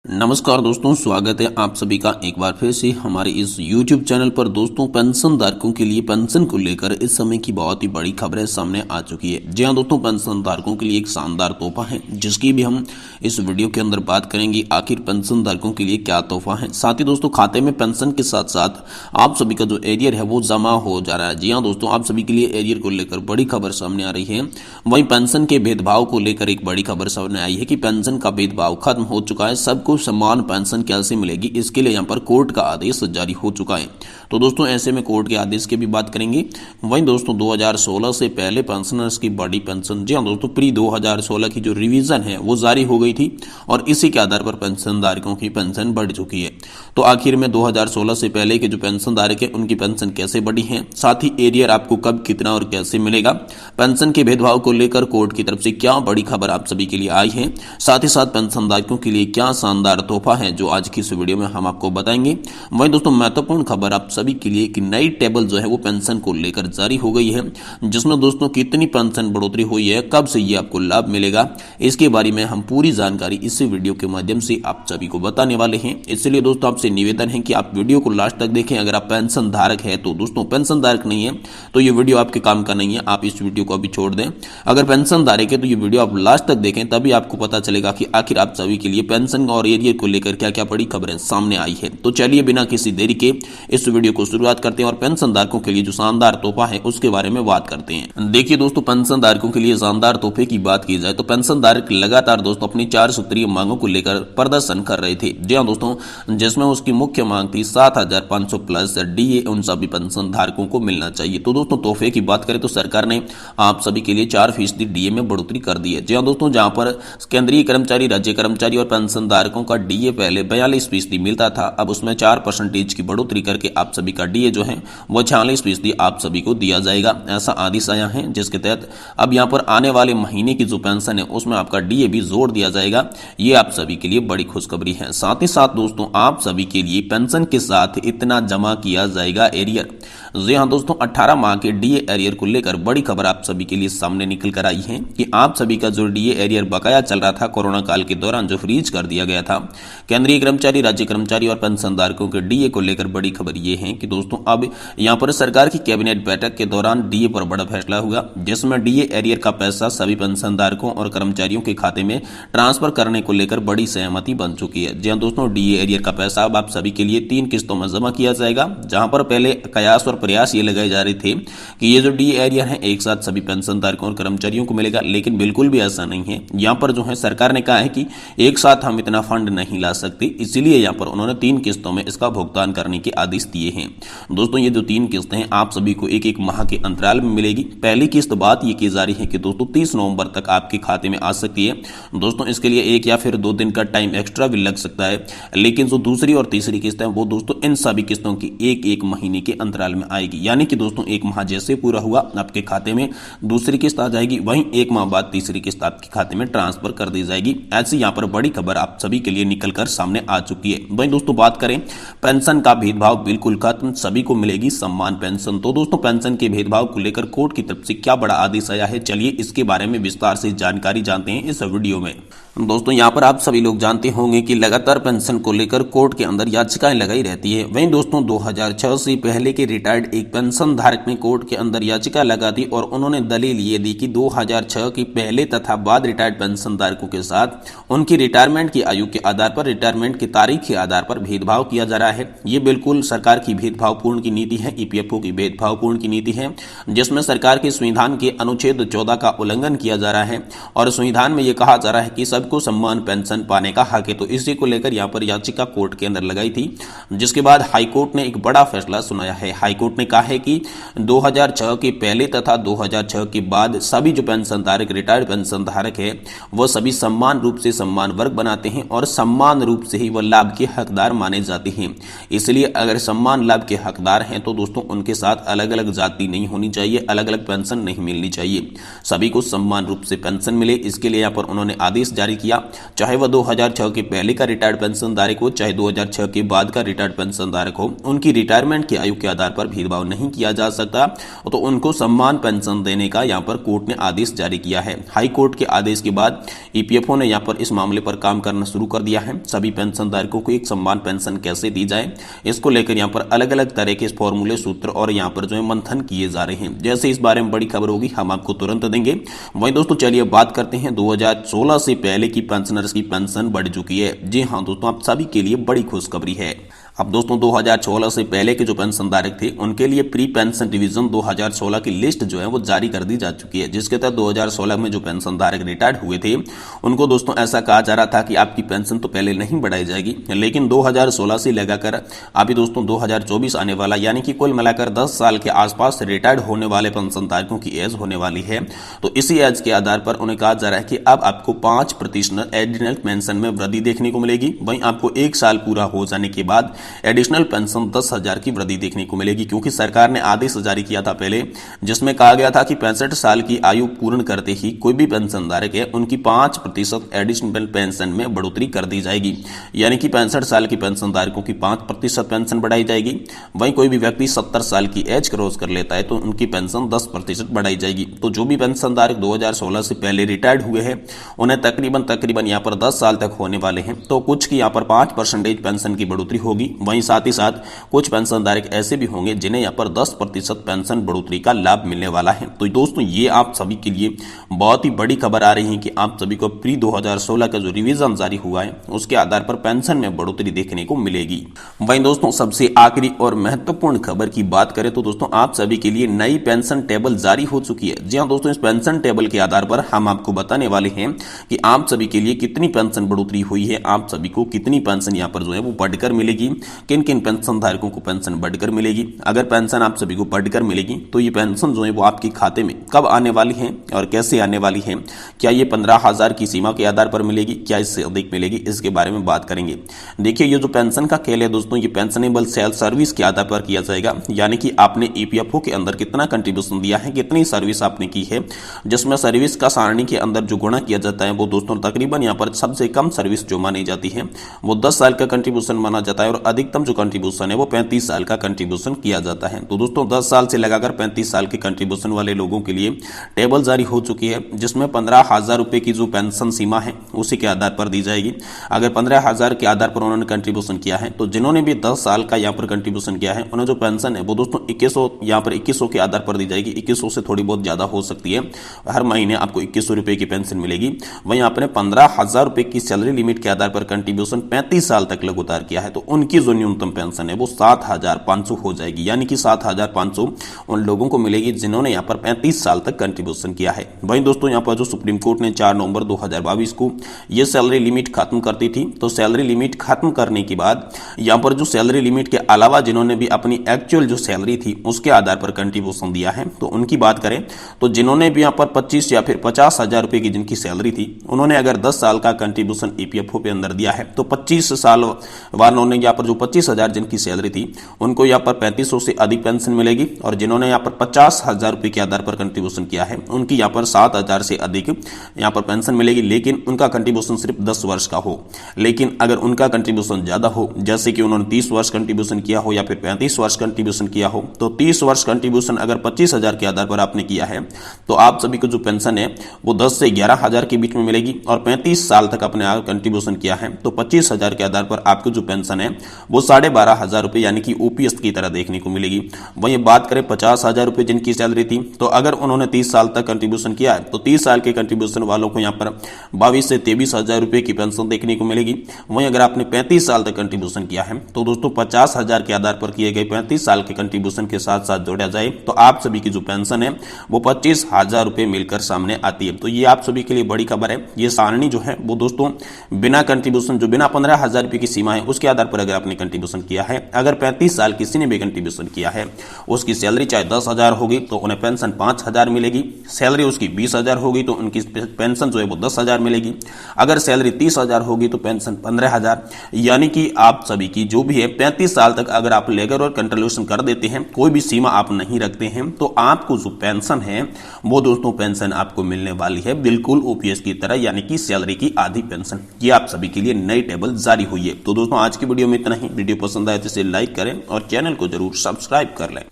नमस्कार दोस्तों, स्वागत है आप सभी का एक बार फिर से हमारे इस YouTube चैनल पर। दोस्तों, पेंशन धारकों के लिए पेंशन को लेकर इस समय की बहुत ही बड़ी खबरें सामने आ चुकी है। जी हाँ दोस्तों, पेंशन धारकों के लिए एक शानदार तोहफा है जिसकी भी हम इस वीडियो के अंदर बात करेंगे। आखिर पेंशन धारकों के लिए क्या तोहफा है। साथ ही दोस्तों, खाते में पेंशन के साथ साथ आप सभी का जो एरियर है वो जमा हो जा रहा है। जी हाँ दोस्तों, आप सभी के लिए एरियर को लेकर बड़ी खबर सामने आ रही है। वहीं पेंशन के भेदभाव को लेकर एक बड़ी खबर सामने आई है कि पेंशन का भेदभाव खत्म हो चुका है। सबको समान पेंशन कैसे मिलेगी, इसके लिए यहाँ पर कोर्ट का आदेश जारी हो चुका है। तो दोस्तों, ऐसे में कोर्ट के आदेश की भी बात करेंगे। वहीं दोस्तों, 2016 से पहले पेंशनर्स की बड़ी पेंशन, जी हाँ दोस्तों, प्री 2016 की जो रिवीजन है वो जारी हो गई थी और इसी के आधार पर पेंशन धारकों की पेंशन बढ़ चुकी है। तो आखिर में 2016 से पहले के जो पेंशन धारक है उनकी पेंशन कैसे बढ़ी है, साथ ही एरियर आपको कब, कितना और कैसे मिलेगा, पेंशन के भेदभाव को लेकर कोर्ट की तरफ से क्या बड़ी खबर आप सभी के लिए आई है, साथ ही साथ पेंशन धारकों के लिए क्या शानदार तोहफा है जो आज की इस वीडियो में हम आपको बताएंगे। वहीं दोस्तों, महत्वपूर्ण खबर आप सभी के लिए कि नई टेबल जो है वो पेंशन को लेकर जारी हो गई है, जिसमें दोस्तों कितनी पेंशन बढ़ोतरी हुई है, कब से ये आपको लाभ मिलेगा, इसके बारे में हम पूरी जानकारी इस वीडियो के माध्यम से आप सभी को बताने वाले हैं। इसलिए दोस्तों, आपसे निवेदन है कि आप वीडियो को लास्ट तक देखें। अगर आप पेंशन धारक है तो दोस्तों, पेंशन धारक नहीं है तो ये वीडियो आपके काम का नहीं है, आप इस वीडियो को अभी छोड़ दें। अगर पेंशन धारक है तो ये वीडियो आप लास्ट तक देखें, तभी आपको पता चलेगा कि आखिर आप सभी के लिए पेंशन और एरियर को लेकर क्या क्या बड़ी खबरें सामने आई है। तो चलिए बिना किसी देरी के इस वीडियो को शुरुआत करते हैं और पेंशन धारकों के लिए जो शानदार तोहफा है उसके बारे में बात करते हैं। देखिए दोस्तों, पेंशन धारकों के लिए शानदार तोहफे की बात की जाए तो पेंशन धारक लगातार दोस्तों अपनी 4 सूत्रीय मांगों को लेकर प्रदर्शन कर रहे थे। जी हाँ दोस्तों, जिसमें उसकी मुख्य मांग थी 7,500 प्लस डीए उन सभी पेंशन धारकों को मिलना चाहिए। तो दोस्तों, तोहफे की बात करें तो सरकार ने आप सभी के लिए 4% डीए में बढ़ोतरी कर दी है। जी हाँ दोस्तों, जहां पर केंद्रीय कर्मचारी, राज्य कर्मचारी और पेंशन धारकों का डीए पहले 42% मिलता था, अब उसमें 4% की बढ़ोतरी करके आप सभी का डीए जो है वो 46% आप सभी को दिया जाएगा। ऐसा आदेश आया है जिसके तहत अब यहाँ पर आने वाले महीने की जो पेंशन है उसमें आपका डीए भी जोड़ दिया जाएगा। ये आप सभी के लिए बड़ी खुशखबरी है। साथ ही साथ दोस्तों, आप सभी के लिए पेंशन के साथ इतना जमा किया जाएगा एरियर। जी हाँ दोस्तों, 18 माह के डीए एरियर को लेकर बड़ी खबर आप सभी के लिए सामने निकल कर आई है कि आप सभी का जो डीए एरियर बकाया चल रहा था कोरोना काल के दौरान, जो फ्रीज कर दिया गया था, केंद्रीय कर्मचारी, राज्य कर्मचारी और पेंशन धारकों के डीए को लेकर बड़ी खबर यह है कि दोस्तों अब यहां पर सरकार की कैबिनेट बैठक के दौरान डीए पर बड़ा फैसला हुआ, जिसमें डीए एरियर का पैसा सभी पेंशन धारकों और कर्मचारियों के खाते में ट्रांसफर करने को लेकर बड़ी सहमति बन चुकी है। जी हाँ दोस्तों, डीए एरियर का पैसा अब आप सभी के लिए 3 किस्तों में जमा किया जाएगा, जहां पर पहले कयास और प्रयास ये लगाए जा रहे थे कि ये जो डीए एरियर है एक साथ सभी पेंशन धारकों और कर्मचारियों को मिलेगा, लेकिन बिल्कुल भी ऐसा नहीं है। यहां पर जो है सरकार ने कहा है कि एक साथ हम इतना फंड नहीं ला सकते, इसीलिए यहां पर उन्होंने 3 किस्तों में इसका भुगतान करने के आदेश दिए हैं। दोस्तों, ये जो 3 किस्तें हैं आप सभी को एक एक माह के अंतराल में मिलेगी। पहली किस्त बात ये की जा रही है कि दोस्तों 30 नवंबर तक आपके खाते में आ सकती है। दोस्तों, इसके लिए 1 या फिर 2 दिन का टाइम एक्स्ट्रा भी लग सकता है, लेकिन जो दूसरी और तीसरी किस्त है वो दोस्तों इन सभी किस्तों की 1-1 महीने के अंतराल में आएगी। यानी कि दोस्तों, 1 माह जैसे पूरा हुआ आपके खाते में दूसरी किस्त आ जाएगी, वहीं 1 माह बाद तीसरी किस्त आपके खाते में ट्रांसफर कर दी जाएगी। ऐसी यहां पर बड़ी खबर आप सभी के लिए निकलकर सामने आ चुकी है। वहीं दोस्तों, बात करें पेंशन का भेदभाव बिल्कुल खत्म, सभी को मिलेगी सम्मान पेंशन। तो दोस्तों, पेंशन के भेदभाव को लेकर कोर्ट की तरफ से क्या बड़ा आदेश आया है, चलिए इसके बारे में विस्तार से जानकारी जानते हैं इस वीडियो में। दोस्तों, यहाँ पर आप सभी लोग जानते होंगे कि लगातार पेंशन को लेकर कोर्ट के अंदर याचिकाएं लगाई रहती है। वहीं दोस्तों, 2006 से पहले के रिटायर्ड एक पेंशन धारक ने कोर्ट के अंदर याचिका लगा दी और उन्होंने दलील ये दी कि 2006 की पहले तथा बाद रिटायर्ड पेंशन धारकों के साथ उनकी रिटायरमेंट की आयु के आधार पर, रिटायरमेंट की तारीख के आधार पर भेदभाव किया जा रहा है। ये बिल्कुल सरकार की भेदभावपूर्ण की नीति है, ईपीएफओ की भेदभावपूर्ण की नीति है, जिसमें सरकार के संविधान के अनुच्छेद 14 का उल्लंघन किया जा रहा है और संविधान में यह कहा जा रहा है कि सबको सम्मान पेंशन पाने का हक है। तो इसी को लेकर यहां पर याचिका कोर्ट के अंदर लगाई थी, जिसके बाद हाईकोर्ट ने एक बड़ा फैसला सुनाया है। हाईकोर्ट ने कहा है कि 2006 के पहले तथा 2006 के बाद सभी जो पेंशन धारक, रिटायर्ड पेंशन धारक है, वह सभी समान रूप से सम्मान वर्ग बनाते हैं और सम्मान रूप से ही वह लाभ के हकदार माने जाते हैं। इसलिए अगर सम्मान लाभ के हकदार हैं तो दोस्तों उनके साथ अलग अलग जाति नहीं होनी चाहिए, अलग अलग पेंशन नहीं मिलनी चाहिए, सभी को सम्मान रूप से पेंशन मिले। इसके लिए यहाँ पर उन्होंने आदेश जारी किया, चाहे वह 2006 के पहले का रिटायर्ड पेंशन धारक हो, चाहे 2006 के बाद का रिटायर्ड पेंशन धारक हो, उनकी रिटायरमेंट की आयु के आधार पर भेदभाव नहीं किया जा सकता, तो उनको सम्मान पेंशन देने का यहाँ पर कोर्ट ने आदेश जारी किया है। हाई कोर्ट के आदेश के बाद ईपीएफओ ने यहाँ पर इस मामले पर काम करना शुरू कर दिया है। सभी पेंशन धारकों को एक सम्मान पेंशन कैसे दी जाए, इसको लेकर यहाँ पर अलग अलग तरह के फॉर्मूले, सूत्र और यहाँ पर जो है मंथन किए जा रहे हैं। जैसे इस बारे में बड़ी खबर होगी हम आपको तुरंत देंगे। वहीं दोस्तों चलिए बात करते हैं 2016 से पहले की पेंशनर्स की पेंशन बढ़ चुकी है। जी हाँ दोस्तों, आप सभी के लिए बड़ी खुशखबरी है। अब दोस्तों 2016 से पहले के जो पेंशन धारक थे उनके लिए प्री पेंशन डिवीजन 2016 की लिस्ट जो है वो जारी कर दी जा चुकी है, जिसके तहत 2016 में जो पेंशन धारक रिटायर्ड हुए थे उनको दोस्तों ऐसा कहा जा रहा था कि आपकी पेंशन तो पहले नहीं बढ़ाई जाएगी, लेकिन 2016 से लगाकर अभी दोस्तों 2024 आने वाला, यानी कि कुल मिलाकर 10 साल के आसपास रिटायर्ड होने वाले पेंशन धारकों की एज होने वाली है। तो इसी एज के आधार पर उन्हें कहा जा रहा है कि अब आपको 5% एडिशनल पेंशन में वृद्धि देखने को मिलेगी। वहीं आपको 1 साल पूरा हो जाने के बाद एडिशनल पेंशन 10,000 की वृद्धि देखने को मिलेगी, क्योंकि सरकार ने आदेश जारी किया था पहले, जिसमें कहा गया था कि 65 साल की आयु पूर्ण करते ही कोई भी पेंशन धारक है उनकी 5% एडिशनल पेंशन में बढ़ोतरी कर दी जाएगी, यानी कि 65 साल की पेंशन धारकों की 5% पेंशन बढ़ाई जाएगी। वहीं कोई भी व्यक्ति 70 साल की एज क्रॉस कर लेता है तो उनकी पेंशन 10% बढ़ाई जाएगी। तो जो भी पेंशन धारक 2016 से पहले रिटायर्ड हुए हैं उन्हें तकरीबन यहाँ पर 10 साल तक होने वाले हैं, तो कुछ की यहाँ पर 5% पेंशन की बढ़ोतरी होगी। वहीं साथ ही साथ कुछ पेंशन धारक ऐसे भी होंगे जिन्हें यहाँ पर 10% पेंशन बढ़ोतरी का लाभ मिलने वाला है। तो दोस्तों ये आप सभी के लिए बहुत ही बड़ी खबर आ रही है कि आप सभी को प्री 2016 का जो रिवीजन जारी हुआ है उसके आधार पर पेंशन में बढ़ोतरी देखने को मिलेगी। वहीं दोस्तों सबसे आखिरी और महत्वपूर्ण खबर की बात करें तो दोस्तों आप सभी के लिए नई पेंशन टेबल जारी हो चुकी है। जी हाँ दोस्तों, इस पेंशन टेबल के आधार पर हम आपको बताने वाले हैं कि आप सभी के लिए कितनी पेंशन बढ़ोतरी हुई है, आप सभी को कितनी पेंशन यहाँ पर जो है वो बढ़कर मिलेगी, किन किन पेंशन धारकों को पेंशन बढ़कर मिलेगी। अगर पेंशन आप सभी को बढ़कर मिलेगी तो ये पेंशन जो है वो आपके खाते में कब आने वाली है और कैसे आने वाली है, क्या ये 15,000 की सीमा के आधार पर मिलेगी, क्या इससे अधिक मिलेगी, इसके बारे में बात करेंगे। देखिए ये जो पेंशन का खेल है दोस्तों, ये पेंशनेबल सेल्फ सर्विस के आधार पर किया जाएगा, यानी कि आपने ईपीएफओ के अंदर कितना कंट्रीब्यूशन दिया है, कितनी सर्विस आपने की है, जिसमें सर्विस का सारणी के अंदर जो गुणा किया जाता है वो दोस्तों तकरीबन यहाँ पर सबसे कम सर्विस जो मानी जाती है वो 10 साल का कंट्रीब्यूशन माना जाता है और अधिकतम जो कंट्रीब्यूशन है वो 35 साल का कंट्रीब्यूशन किया जाता है। तो दोस्तों 10 साल से लगाकर 35 साल के कंट्रीब्यूशन वाले लोगों के लिए टेबल जारी हो चुकी है, जिसमें 15,000 रुपए की जो पेंशन सीमा है उसी के आधार पर दी जाएगी। अगर 15,000 के आधार पर उन्होंने कंट्रीब्यूशन किया है तो जिन्होंने भी 10 साल का यहाँ पर कंट्रीब्यूशन किया है उन्हें जो पेंशन है वो दोस्तों 2100 यहाँ पर 2100 के आधार पर दी जाएगी। 2100 से थोड़ी बहुत ज्यादा हो सकती है, हर महीने आपको 2100 रुपए की पेंशन मिलेगी। वहीं आपने 15,000 रुपए की सैलरी लिमिट के आधार पर कंट्रीब्यूशन 35 साल तक लगातार किया है तो उनकी जो न्यूनतम पेंशन है वो 7,500 हो जाएगी, यानी कि 7,500 उन लोगों को मिलेगी जिन्होंने यहाँ पर 35 साल तक कंट्रीब्यूशन किया है। वहीं दोस्तों यहाँ पर जो सुप्रीम कोर्ट ने 4 नवंबर 2022 को ये सैलरी लिमिट खत्म कर दी थी, तो सैलरी लिमिट खत्म करने के बाद यहाँ पर जो सैलरी लिमिट के अलावा जिन्होंने भी अपनी एक्चुअल जो सैलरी थी उसके आधार पर कंट्रीब्यूशन दिया है तो उनकी बात करें तो जिन्होंने भी यहाँ पर 25 या फिर 50,000 रुपए की जिनकी सैलरी थी उन्होंने अगर 10 साल का कंट्रीब्यूशन ईपीएफओ पे अंदर दिया है तो 25 साल वालों ने यहाँ पर जो 25,000 जिनकी सैलरी थी उनको यहाँ पर 3500 से अधिक पेंशन मिलेगी, और जिन्होंने यहाँ पर 50,000 रुपए के आधार पर कंट्रीब्यूशन किया है उनकी यहाँ पर 7,000 से अधिक यहाँ पर पेंशन मिलेगी, लेकिन उनका कंट्रीब्यूशन सिर्फ 10 वर्ष का हो। लेकिन अगर उनका कंट्रीब्यूशन ज्यादा हो, जैसे कि उन्होंने 30 वर्ष कंट्रीब्यूशन किया हो या फिर 35 वर्ष कंट्रीब्यूशन किया हो, तो 30 वर्ष कंट्रीब्यूशन अगर 25,000 के आधार पर आपने किया है तो आप सभी को जो पेंशन है वो 10 से 11,000 के बीच में मिलेगी, और 35 साल तक अपने कंट्रीब्यूशन किया है तो 25,000 के आधार पर आपकी जो पेंशन है वो 12,500 रुपए यानी कि ओपीएस की तरह देखने को मिलेगी। वहीं बात करें 50,000 रुपए जिनकी सैलरी थी, तो अगर उन्होंने 30 साल तक कंट्रीब्यूशन किया है तो 30 साल के कंट्रीब्यूशन वालों को यहाँ पर 22 से 23,000 रुपए की पेंशन देखने को मिलेगी। वहीं अगर आपने 35 साल तक कंट्रीब्यूशन किया है तो दोस्तों 50,000 के आधार पर किए गए 35 साल के कंट्रीब्यूशन के साथ साथ जोड़ा जाए तो आप सभी की जो पेंशन है वो 25,000 रुपए मिलकर सामने आती है। तो ये आप सभी के लिए बड़ी खबर है। ये सारणी जो है वो दोस्तों बिना कंट्रीब्यूशन, जो बिना 15,000 रुपए की सीमा है उसके आधार पर अगर आपने आपने कंट्रीब्यूशन किया है। अगर 35 साल किसी ने भी कंट्रीब्यूशन किया है, उसकी सैलरी चाहे 10,000 होगी तो उन्हें पेंशन 5,000 मिलेगी। सैलरी उसकी 20,000 होगी तो उनकी पेंशन जो है वो 10,000 मिलेगी। अगर सैलरी 30,000 होगी तो पेंशन 15,000। यानी कि आप सभी की जो भी है 35 साल तक अगर आप लेकर और कंट्रीब्यूशन कर देते हैं, कोई भी सीमा आप नहीं रखते हैं, तो आपको जो पेंशन है वो दोस्तों पेंशन आपको मिलने वाली है बिल्कुल ओपीएस की तरह, यानी कि सैलरी की आधी पेंशन। ये आप सभी के लिए नई टेबल जारी हुई है। तो दोस्तों आज की वीडियो में इतना ही। वीडियो पसंद आए तो इसे लाइक करें और चैनल को जरूर सब्सक्राइब कर लें।